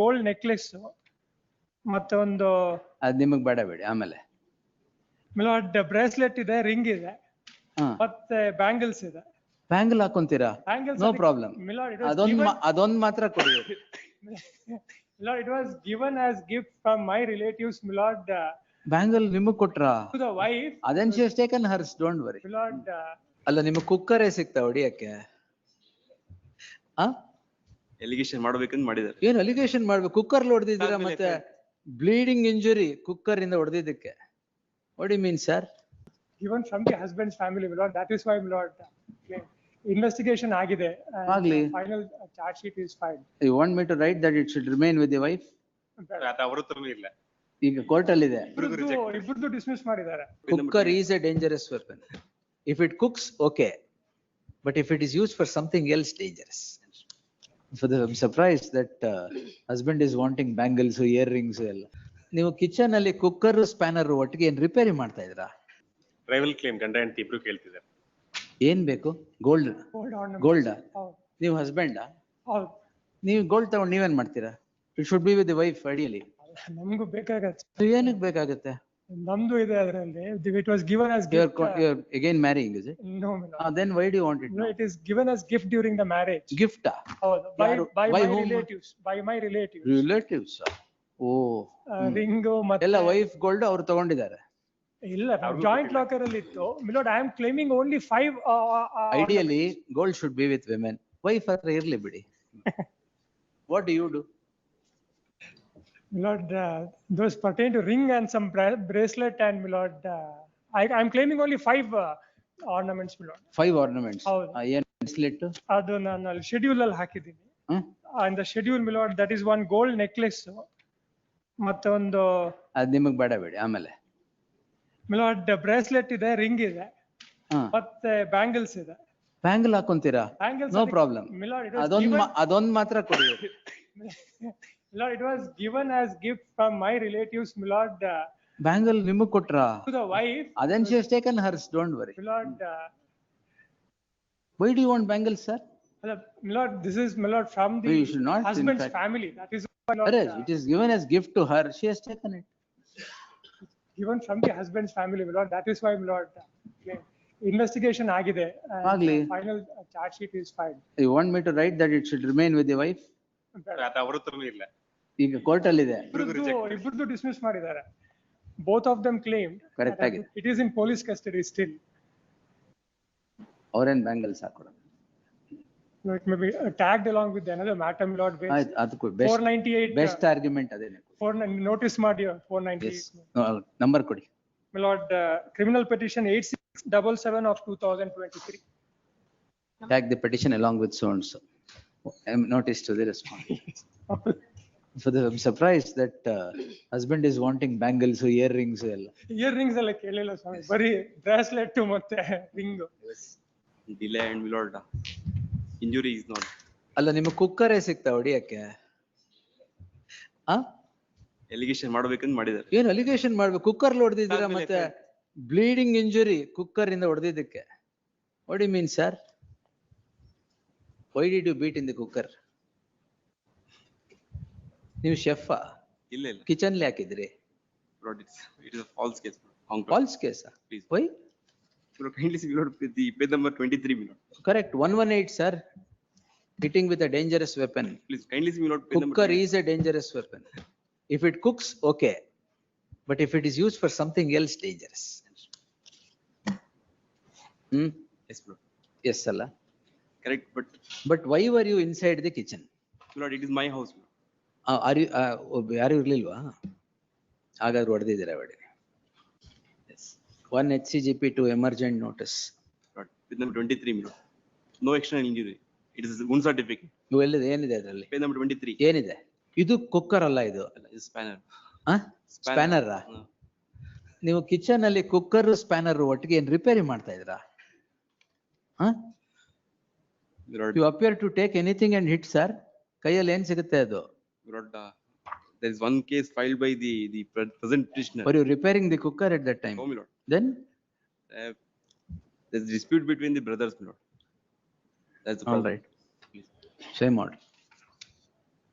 Gold necklace ಮತ್ತೆ ಒಂದು ಅದ್ ನಿಮಗ್ ಬೇಡ ಬಿಡಿ. ಆಮೇಲೆ ಮಿಲಾರ್ಡ್ ಬ್ರೇಸ್ಲೆಟ್ ಇದೆ, ರಿಂಗ್ ಇದೆ, ಮತ್ತೆ ಬ್ಯಾಂಗಲ್ಸ್ ಇದೆ. ಬ್ಯಾಂಗಲ್ ಹಾಕೊಂತೀರಾ? No problem. ಮಿಲಾರ್ಡ್ ಅದೊಂದ್ ಮಾತ್ರ ಕೊಡಿ. Milord, it was given as gift from my relatives, Milord. Bangle ನಿಮಗ್ ಕೊಟ್ರಾ? To the wife. Then she has taken hers, don't worry. Milord. ಅಲ್ಲ ನಿಮಗ್ ಕುಕ್ಕರೇ ಸಿಗ್ತಾ ಹೊಡಿಯಕ್ಕೆ? ಎಲಿಗೇಷನ್ ಮಾಡ್ಬೇಕಂತ ಮಾಡಿದಾರೆ. ಏನು ಅಲಿಗೇಷನ್ ಮಾಡ್ಬೇಕು? ಕುಕ್ಕರ್ ಹೊಡೆದಿದ್ದೀರಾ ಮತ್ತೆ ಬ್ಲೀಡಿಂಗ್ ಇಂಜುರಿ ಕುಕ್ಕರ್ ಇಂದ ಹೊಡೆದಿದ್ದಕ್ಕೆ. What do you mean, sir? Given from the husband's family, Milord. That is why, Milord. Investigation agide. Agli. Final charge sheet is filed. You want me to write that it should remain with the wife? ಅದು ಅವರ ಹತ್ರನೂ ಇಲ್ಲ. ಈಗ court ಅಲ್ಲಿ ಇದೆ. ಇಬ್ಬರದು dismiss ಮಾಡಿದ್ದಾರೆ. Cooker is a dangerous weapon. If it cooks, okay. But if it is used for something else, dangerous. I'm surprised that husband is wanting bangles, earrings ಎಲ್ಲ. ನೀವು ಕಿಚನ್ ಅಲ್ಲಿ ಕುಕ್ಕರ್ ಸ್ಪ್ಯಾನರ್ ಒಟ್ಟಿಗೆ ಏನ್ repair ಮಾಡ್ತಾ ಇದ್ರಾ? Rival claim ಗಂಡ ಹೆಂಡತಿ ಇಬ್ರು ಕೇಳ್ತಿದ್ದಾರೆ. ಏನ್ ಬೇಕು? ಗೋಲ್ಡ್. ಗೋಲ್ಡ್. ನೀವು ಹಸ್ಬೆಂಡ್? ನೀವು ಗೋಲ್ಡ್ ತಗೊಂಡು ನೀವೇನ್ ಮಾಡ್ತೀರಾ? It should be with the wife ideally. ನಮಗೂ ಬೇಕಾಗತ್ತೆ. ಏನಕ್ಕೆ ಬೇಕಾಗುತ್ತೆ? ನಮ್ದು ಇದೆ ಅದರಲ್ಲಿ. It was given as gift. You're again marrying, is it? No, no. Then why do you want it? No, it is given as gift during the marriage. Gift? By my relatives. By my relatives. Relatives? Oh. Ring ಮತ್ತೆ ಎಲ್ಲ wife gold ಅವ್ರು ತಗೊಂಡಿದ್ದಾರೆ. ಇಲ್ಲ, joint locker ಅಲ್ಲಿ ಇತ್ತು. Milord, I am claiming only 5. Ideally, gold should be with women. Wife ಹತ್ರ ಇರ್ಲಿ ಬಿಡಿ. What do you do? Milord, those pertain to ring and some bracelet and Milord, I am claiming only 5 ornaments, Milord. 5 ornaments? ಏನ್ bracelet? ಅದು ನಾನು ಅಲ್ಲಿ schedule ಅಲ್ಲಿ ಹಾಕಿದ್ದೀನಿ. And the schedule, Milord, that is one gold necklace ಮತ್ತೆ ಒಂದು ಅದ್ ನಿಮಗ್ ಬೇಡ ಬಿಡಿ. ಆಮೇಲೆ Milord ಬ್ರೇಸ್ಲೆಟ್ ಇದೆ, ರಿಂಗ್ ಇದೆ, ಮತ್ತೆ ಬ್ಯಾಂಗಲ್ಸ್ ಇದೆ. ಬ್ಯಾಂಗಲ್ ಹಾಕೊಂತೀರಾ? No problem. ಅದೊಂದ್ ಮಾತ್ರ ಕೊಡಿ. Milord, it was given as gift from my relatives, Milord. Bangle ನಿಮಗ್ ಕೊಟ್ರಾ? To the wife. Then she has taken hers, don't worry. Milord. Why do you want bangles, sir? Milord, this is Milord from the husband's family. That is Milord. It is given as gift to her. She has taken it. Given from the husband's family, Milord. That is why, Milord. Investigation agide. Final charge sheet is filed. You want me to write that it should remain with the wife? ಅದು ಅವರ ಹತ್ರನೂ ಇಲ್ಲ. ಈಗ court ಅಲ್ಲಿ ಇದೆ. ಇಬ್ಬರದು dismiss ಮಾಡಿದ್ದಾರೆ. Both of them claimed. Correct ಆಗಿದೆ. It is in police custody still. ಅವ್ರೇನ್ ಬ್ಯಾಂಗಲ್ಸ್ ಹಾಕೋಣ? No, it may be tagged along with another matter, Milord. ಅದಕ್ಕೂ 498. ಬೆಸ್ಟ್ ಆರ್ಗ್ಯುಮೆಂಟ್ ಅದೇನೆ. Notice ಮಾಡಿ 498. ನಂಬರ್ ಕೊಡಿ. Milord, criminal petition 8677 of 2023. Tag the petition along with so and so. Notice to the response. I'm surprised that husband is wanting bangles, earrings ಎಲ್ಲ. Earrings ಎಲ್ಲ ಕೇಳಿಲ್ಲ ಸ್ವಾಮಿ, ಬರೀ bracelet ಮತ್ತೆ ring. Delay and Milord, injury is not. ಅಲ್ಲ ನಿಮಗೆ ಕುಕ್ಕರೇ ಸಿಗ್ತಾ ಹೊಡಿಯಕ್ಕೆ? Allegation ಮಾಡ್ಬೇಕಂತ ಮಾಡಿದಾರೆ. ಏನು ಅಲಿಗೇಷನ್ ಮಾಡ್ಬೇಕು? ಕುಕ್ಕರ್ ಹೊಡೆದಿದ್ದೀರಾ ಮತ್ತೆ ಬ್ಲೀಡಿಂಗ್ ಇಂಜುರಿ ಕುಕ್ಕರ್ ಇಂದ ಹೊಡೆದಿದ್ದಕ್ಕೆ. What do you mean, sir? Why did you beat in the cooker? ನೀವು ಶೆಫ್? ಇಲ್ಲ ಇಲ್ಲ, ಕಿಚನ್ ಅಲ್ಲಿ ಹಾಕಿದ್ರಿ. It is a false case. False case? Please. Why? Kindly see Milord, the page number 23, Milord. Correct. 118, sir. Hitting with a dangerous weapon. Please kindly see Milord, page number. Cooker is a dangerous weapon. If it cooks, okay. But if it is used for something else, dangerous. Yes, Milord. Yes, Allah. Correct, but why were you inside the kitchen? Milord, it is my house. ಯಾರು ಇರ್ಲಿಲ್ವಾ? ಹಾಗಾದ್ರೆ ಹೊಡೆದಿದ್ದೀರಾ ಹೊಡಿ. Yes. 1 HCGP to emergent notice. Milord, page number 23, Milord. No external injury. It is wound certificate. ಏನಿದೆ ಅದರಲ್ಲಿ? Page number 23. ಏನಿದೆ? ಇದು cooker ಅಲ್ಲ, ಇದು spanner. Spanner? ನೀವು ಕಿಚನ್ ಅಲ್ಲಿ ಕುಕ್ಕರ್ ಸ್ಪ್ಯಾನರ್ ಒಟ್ಟಿಗೆ ಏನ್ ರಿಪೇರಿ ಮಾಡ್ತಾ ಇದ್ರಾ? You appear to take anything and hit, sir. ಕೈಯಲ್ಲಿ ಏನ್ ಸಿಗುತ್ತೆ ಅದು? Milord, there is one case filed by the present petitioner. Were you repairing the cooker at that time? No, Milord. Then there is dispute between the brothers, Milord. That's the problem. All right. Shame on.